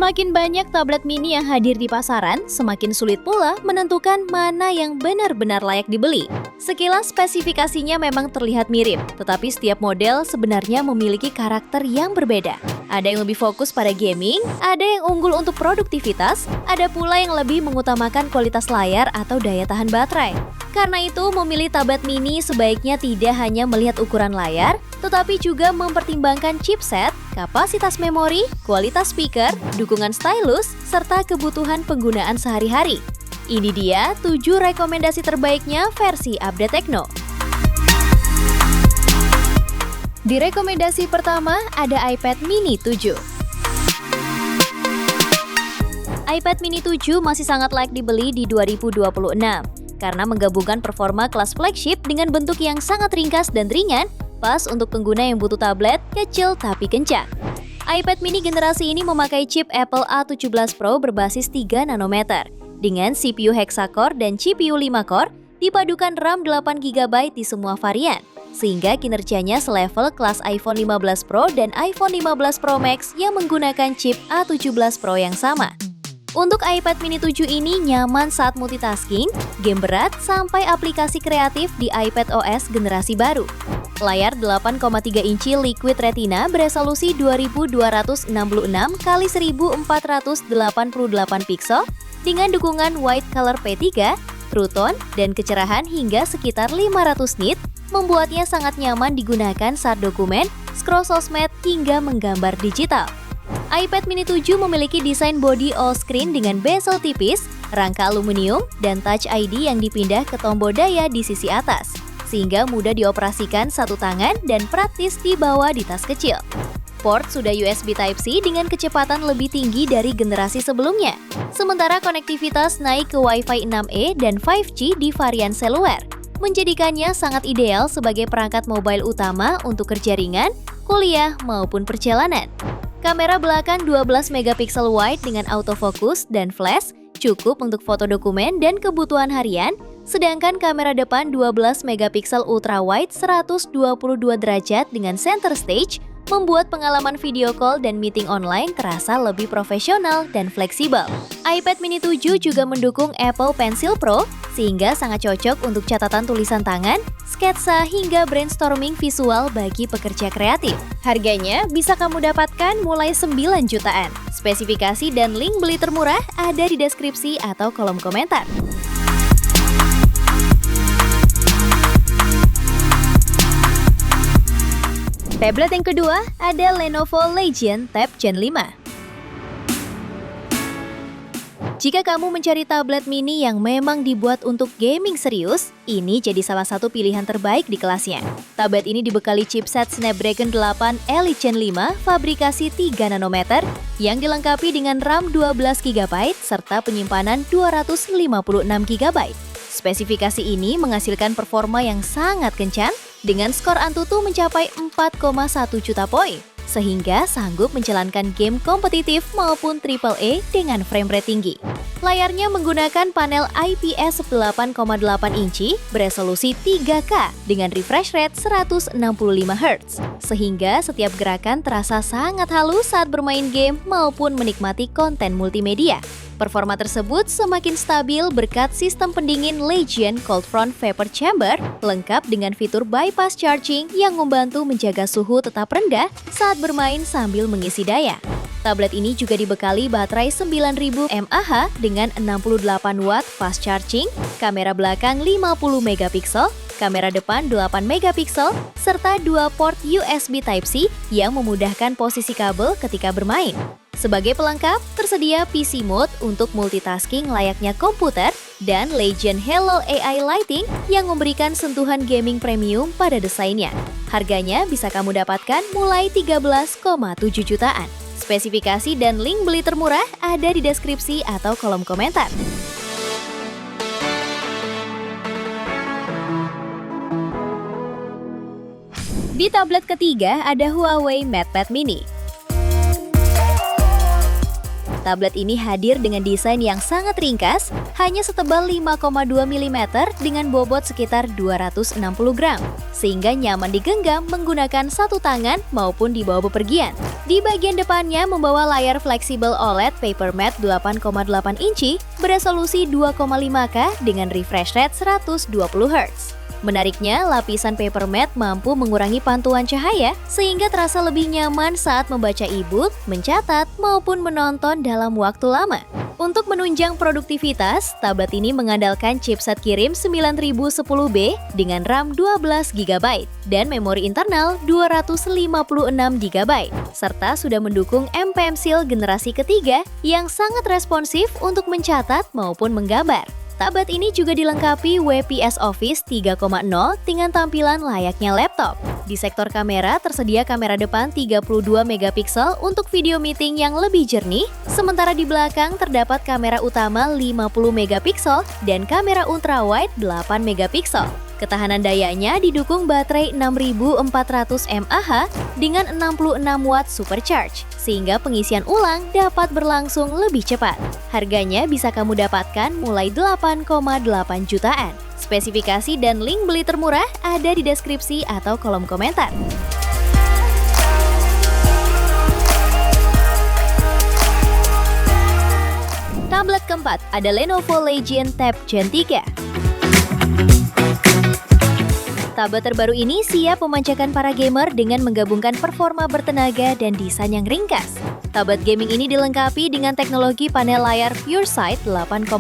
Semakin banyak tablet mini yang hadir di pasaran, semakin sulit pula menentukan mana yang benar-benar layak dibeli. Sekilas spesifikasinya memang terlihat mirip, tetapi setiap model sebenarnya memiliki karakter yang berbeda. Ada yang lebih fokus pada gaming, ada yang unggul untuk produktivitas, ada pula yang lebih mengutamakan kualitas layar atau daya tahan baterai. Karena itu, memilih tablet mini sebaiknya tidak hanya melihat ukuran layar, tetapi juga mempertimbangkan chipset, kapasitas memori, kualitas speaker, dukungan stylus, serta kebutuhan penggunaan sehari-hari. Ini dia 7 rekomendasi terbaiknya versi Update Tekno. Di rekomendasi pertama ada iPad mini 7. iPad mini 7 masih sangat layak dibeli di 2026 karena menggabungkan performa kelas flagship dengan bentuk yang sangat ringkas dan ringan, pas untuk pengguna yang butuh tablet kecil tapi kencang. iPad mini generasi ini memakai chip Apple A17 Pro berbasis 3 nanometer dengan CPU hexa-core dan CPU 5-core dipadukan RAM 8GB di semua varian, sehingga kinerjanya selevel kelas iPhone 15 Pro dan iPhone 15 Pro Max yang menggunakan chip A17 Pro yang sama. Untuk iPad mini 7 ini nyaman saat multitasking, game berat, sampai aplikasi kreatif di iPad OS generasi baru. Layar 8,3 inci Liquid Retina beresolusi 2266 x 1488 pixel dengan dukungan White Color P3, True Tone, dan kecerahan hingga sekitar 500 nit membuatnya sangat nyaman digunakan saat dokumen, scroll sosmed, hingga menggambar digital. iPad mini 7 memiliki desain bodi all-screen dengan bezel tipis, rangka aluminium, dan Touch ID yang dipindah ke tombol daya di sisi atas, sehingga mudah dioperasikan satu tangan dan praktis dibawa di tas kecil. Port sudah USB Type-C dengan kecepatan lebih tinggi dari generasi sebelumnya, sementara konektivitas naik ke Wi-Fi 6E dan 5G di varian seluler, menjadikannya sangat ideal sebagai perangkat mobile utama untuk kerja ringan, kuliah, maupun perjalanan. Kamera belakang 12 megapiksel wide dengan autofocus dan flash cukup untuk foto dokumen dan kebutuhan harian, sedangkan kamera depan 12 megapiksel ultra wide 122 derajat dengan center stage membuat pengalaman video call dan meeting online terasa lebih profesional dan fleksibel. iPad mini 7 juga mendukung Apple Pencil Pro sehingga sangat cocok untuk catatan tulisan tangan, sketsa, hingga brainstorming visual bagi pekerja kreatif. Harganya bisa kamu dapatkan mulai 9 jutaan. Spesifikasi dan link beli termurah ada di deskripsi atau kolom komentar. Tablet yang kedua ada Lenovo Legion Tab Gen 5. Jika kamu mencari tablet mini yang memang dibuat untuk gaming serius, ini jadi salah satu pilihan terbaik di kelasnya. Tablet ini dibekali chipset Snapdragon 8 Elite Gen 5 fabrikasi 3 nanometer yang dilengkapi dengan RAM 12GB serta penyimpanan 256GB. Spesifikasi ini menghasilkan performa yang sangat kencang dengan skor Antutu mencapai 4,1 juta poin, sehingga sanggup menjalankan game kompetitif maupun AAA dengan frame rate tinggi. Layarnya menggunakan panel IPS 8,8 inci beresolusi 3K dengan refresh rate 165 Hz, sehingga setiap gerakan terasa sangat halus saat bermain game maupun menikmati konten multimedia. Performa tersebut semakin stabil berkat sistem pendingin Legion Cold Front Vapor Chamber lengkap dengan fitur bypass charging yang membantu menjaga suhu tetap rendah saat bermain sambil mengisi daya. Tablet ini juga dibekali baterai 9000 mAh dengan 68 watt fast charging, kamera belakang 50 megapiksel, kamera depan 8 megapiksel, serta 2 port USB Type-C yang memudahkan posisi kabel ketika bermain. Sebagai pelengkap, tersedia PC Mode untuk multitasking layaknya komputer dan Legion Hello AI Lighting yang memberikan sentuhan gaming premium pada desainnya. Harganya bisa kamu dapatkan mulai 13,7 jutaan. Spesifikasi dan link beli termurah ada di deskripsi atau kolom komentar. Di tablet ketiga ada Huawei MatePad Mini. Tablet ini hadir dengan desain yang sangat ringkas, hanya setebal 5,2 mm dengan bobot sekitar 260 gram, sehingga nyaman digenggam menggunakan satu tangan maupun dibawa bepergian. Di bagian depannya membawa layar fleksibel OLED PaperMatte 8,8 inci beresolusi 2,5K dengan refresh rate 120 Hz. Menariknya, lapisan PaperMatte mampu mengurangi pantulan cahaya sehingga terasa lebih nyaman saat membaca e-book, mencatat, maupun menonton dalam waktu lama. Untuk menunjang produktivitas, tablet ini mengandalkan chipset Kirin 9010B dengan RAM 12GB dan memori internal 256GB, serta sudah mendukung M Pencil generasi ketiga yang sangat responsif untuk mencatat maupun menggambar. Tablet ini juga dilengkapi WPS Office 3.0 dengan tampilan layaknya laptop. Di sektor kamera tersedia kamera depan 32 megapiksel untuk video meeting yang lebih jernih, sementara di belakang terdapat kamera utama 50 megapiksel dan kamera ultrawide 8 megapiksel. Ketahanan dayanya didukung baterai 6400 mAh dengan 66 watt supercharge, sehingga pengisian ulang dapat berlangsung lebih cepat. Harganya bisa kamu dapatkan mulai 8,8 jutaan. Spesifikasi dan link beli termurah ada di deskripsi atau kolom komentar. Tablet keempat ada Lenovo Legion Tab Gen 3. Tablet terbaru ini siap memanjakan para gamer dengan menggabungkan performa bertenaga dan desain yang ringkas. Tablet gaming ini dilengkapi dengan teknologi panel layar PureSight 8,8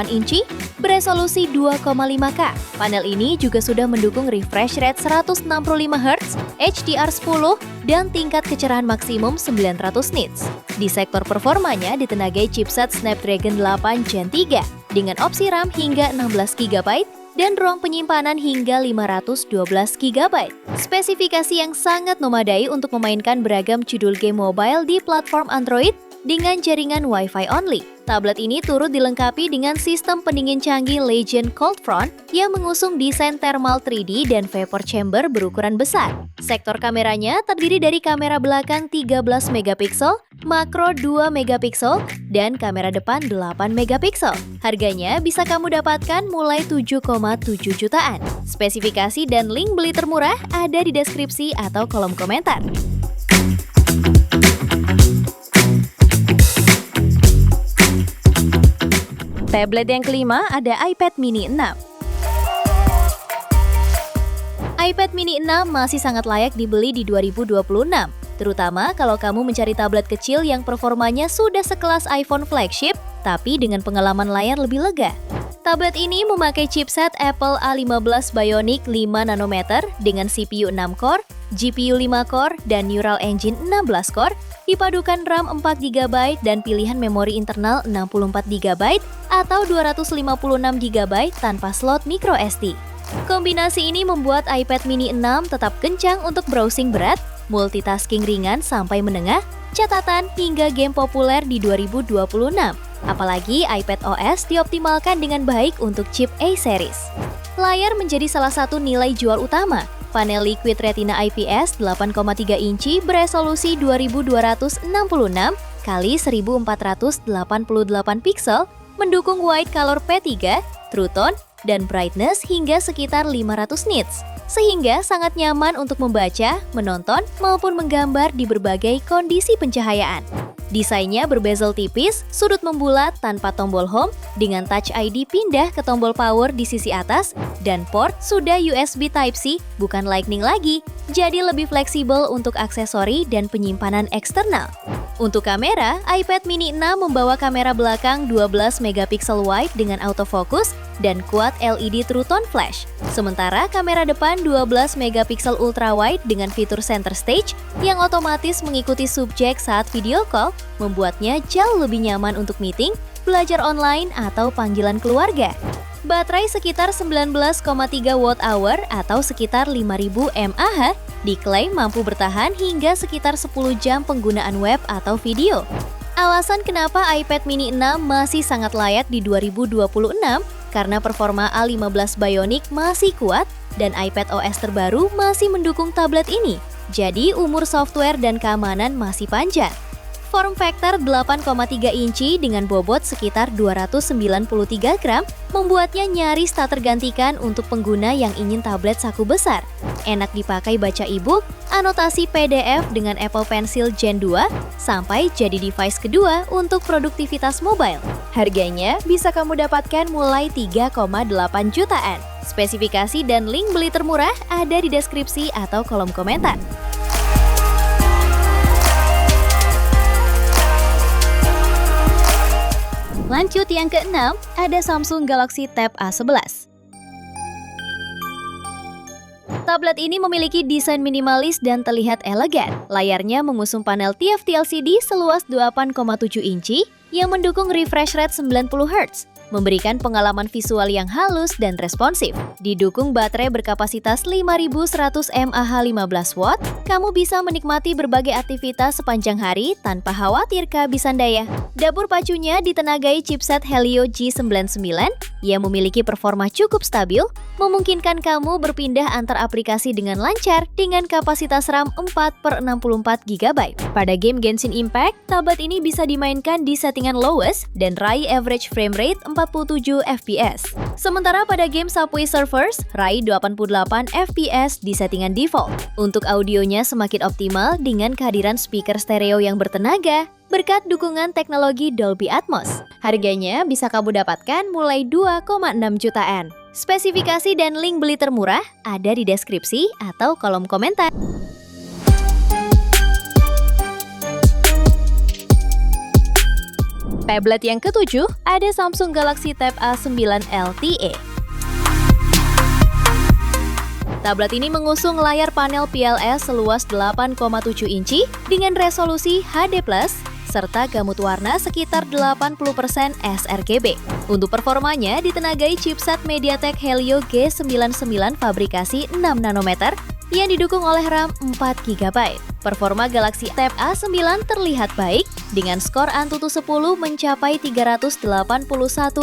inci beresolusi 2,5K. Panel ini juga sudah mendukung refresh rate 165 Hz, HDR10, dan tingkat kecerahan maksimum 900 nits. Di sektor performanya ditenagai chipset Snapdragon 8 Gen 3 dengan opsi RAM hingga 16GB dan ruang penyimpanan hingga 512GB. Spesifikasi yang sangat memadai untuk memainkan beragam judul game mobile di platform Android dengan jaringan Wi-Fi only. Tablet ini turut dilengkapi dengan sistem pendingin canggih Legion Cold Front yang mengusung desain thermal 3D dan vapor chamber berukuran besar. Sektor kameranya terdiri dari kamera belakang 13 megapiksel, makro 2 megapiksel, dan kamera depan 8 megapiksel. Harganya bisa kamu dapatkan mulai 7,7 jutaan. Spesifikasi dan link beli termurah ada di deskripsi atau kolom komentar. Tablet yang kelima ada iPad Mini 6. iPad Mini 6 masih sangat layak dibeli di 2026, terutama kalau kamu mencari tablet kecil yang performanya sudah sekelas iPhone flagship, tapi dengan pengalaman layar lebih lega. Tablet ini memakai chipset Apple A15 Bionic 5 nanometer dengan CPU 6 core, GPU 5 core, dan Neural Engine 16 core, dipadukan RAM 4GB dan pilihan memori internal 64GB atau 256GB tanpa slot microSD. Kombinasi ini membuat iPad Mini 6 tetap kencang untuk browsing berat, multitasking ringan sampai menengah, catatan hingga game populer di 2026. Apalagi iPad OS dioptimalkan dengan baik untuk chip A-series. Layar menjadi salah satu nilai jual utama. Panel Liquid Retina IPS 8,3 inci beresolusi 2266 x 1488 piksel, mendukung Wide Color P3, True Tone, dan brightness hingga sekitar 500 nits, sehingga sangat nyaman untuk membaca, menonton, maupun menggambar di berbagai kondisi pencahayaan. Desainnya berbezel tipis, sudut membulat tanpa tombol home, dengan Touch ID pindah ke tombol power di sisi atas, dan port sudah USB Type-C, bukan Lightning lagi, jadi lebih fleksibel untuk aksesori dan penyimpanan eksternal. Untuk kamera, iPad Mini 6 membawa kamera belakang 12 megapiksel wide dengan autofocus dan quad LED True Tone Flash. Sementara kamera depan 12 megapiksel ultra wide dengan fitur center stage yang otomatis mengikuti subjek saat video call, membuatnya jauh lebih nyaman untuk meeting, belajar online, atau panggilan keluarga. Baterai sekitar 19,3 Wh atau sekitar 5000 mAh diklaim mampu bertahan hingga sekitar 10 jam penggunaan web atau video. Alasan kenapa iPad Mini 6 masih sangat layak di 2026 karena performa A15 Bionic masih kuat dan iPad OS terbaru masih mendukung tablet ini. Jadi umur software dan keamanan masih panjang. Form factor 8,3 inci dengan bobot sekitar 293 gram membuatnya nyaris tak tergantikan untuk pengguna yang ingin tablet saku besar. Enak dipakai baca e-book, anotasi PDF dengan Apple Pencil Gen 2, sampai jadi device kedua untuk produktivitas mobile. Harganya bisa kamu dapatkan mulai 3,8 jutaan. Spesifikasi dan link beli termurah ada di deskripsi atau kolom komentar. Lanjut yang keenam, ada Samsung Galaxy Tab A11. Tablet ini memiliki desain minimalis dan terlihat elegan. Layarnya mengusung panel TFT LCD seluas 8,7 inci yang mendukung refresh rate 90 Hz, memberikan pengalaman visual yang halus dan responsif. Didukung baterai berkapasitas 5100 mAh 15 watt, kamu bisa menikmati berbagai aktivitas sepanjang hari tanpa khawatir kehabisan daya. Dapur pacunya ditenagai chipset Helio G99 yang memiliki performa cukup stabil, memungkinkan kamu berpindah antar aplikasi dengan lancar dengan kapasitas RAM 4/64 GB. Pada game Genshin Impact, tablet ini bisa dimainkan di settingan lowest dan raih average frame rate 47 FPS. Sementara pada game Subway Surfers, raih 88 FPS di settingan default. Untuk audionya semakin optimal dengan kehadiran speaker stereo yang bertenaga berkat dukungan teknologi Dolby Atmos. Harganya bisa kamu dapatkan mulai 2,6 jutaan. Spesifikasi dan link beli termurah ada di deskripsi atau kolom komentar. Tablet yang ketujuh, ada Samsung Galaxy Tab A9 LTE. Tablet ini mengusung layar panel PLS seluas 8,7 inci dengan resolusi HD+, serta gamut warna sekitar 80% sRGB. Untuk performanya ditenagai chipset MediaTek Helio G99 fabrikasi 6 nanometer yang didukung oleh RAM 4 GB. Performa Galaxy Tab A9 terlihat baik dengan skor Antutu 10 mencapai 381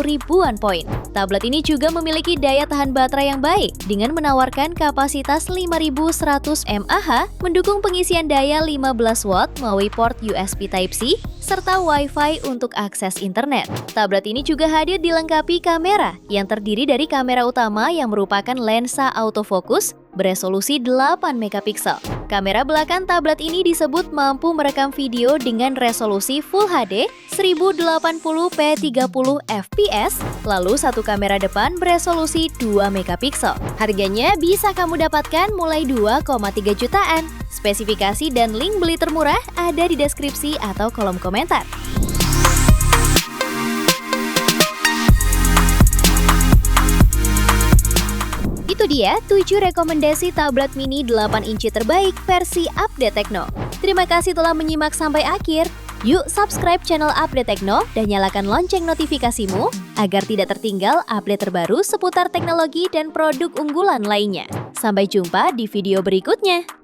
ribuan poin. Tablet ini juga memiliki daya tahan baterai yang baik dengan menawarkan kapasitas 5100 mAh, mendukung pengisian daya 15 watt melalui port USB Type-C serta Wi-Fi untuk akses internet. Tablet ini juga hadir dilengkapi kamera yang terdiri dari kamera utama yang merupakan lensa autofocus beresolusi 8 megapiksel. Kamera belakang tablet ini disebut mampu merekam video dengan resolusi Full HD 1080p 30 fps, lalu satu kamera depan beresolusi 2 megapiksel. Harganya bisa kamu dapatkan mulai 2,3 jutaan. Spesifikasi dan link beli termurah ada di deskripsi atau kolom komentar. Itu dia 7 rekomendasi tablet mini 8 inci terbaik versi Update Tekno. Terima kasih telah menyimak sampai akhir. Yuk subscribe channel Update Tekno dan nyalakan lonceng notifikasimu agar tidak tertinggal update terbaru seputar teknologi dan produk unggulan lainnya. Sampai jumpa di video berikutnya.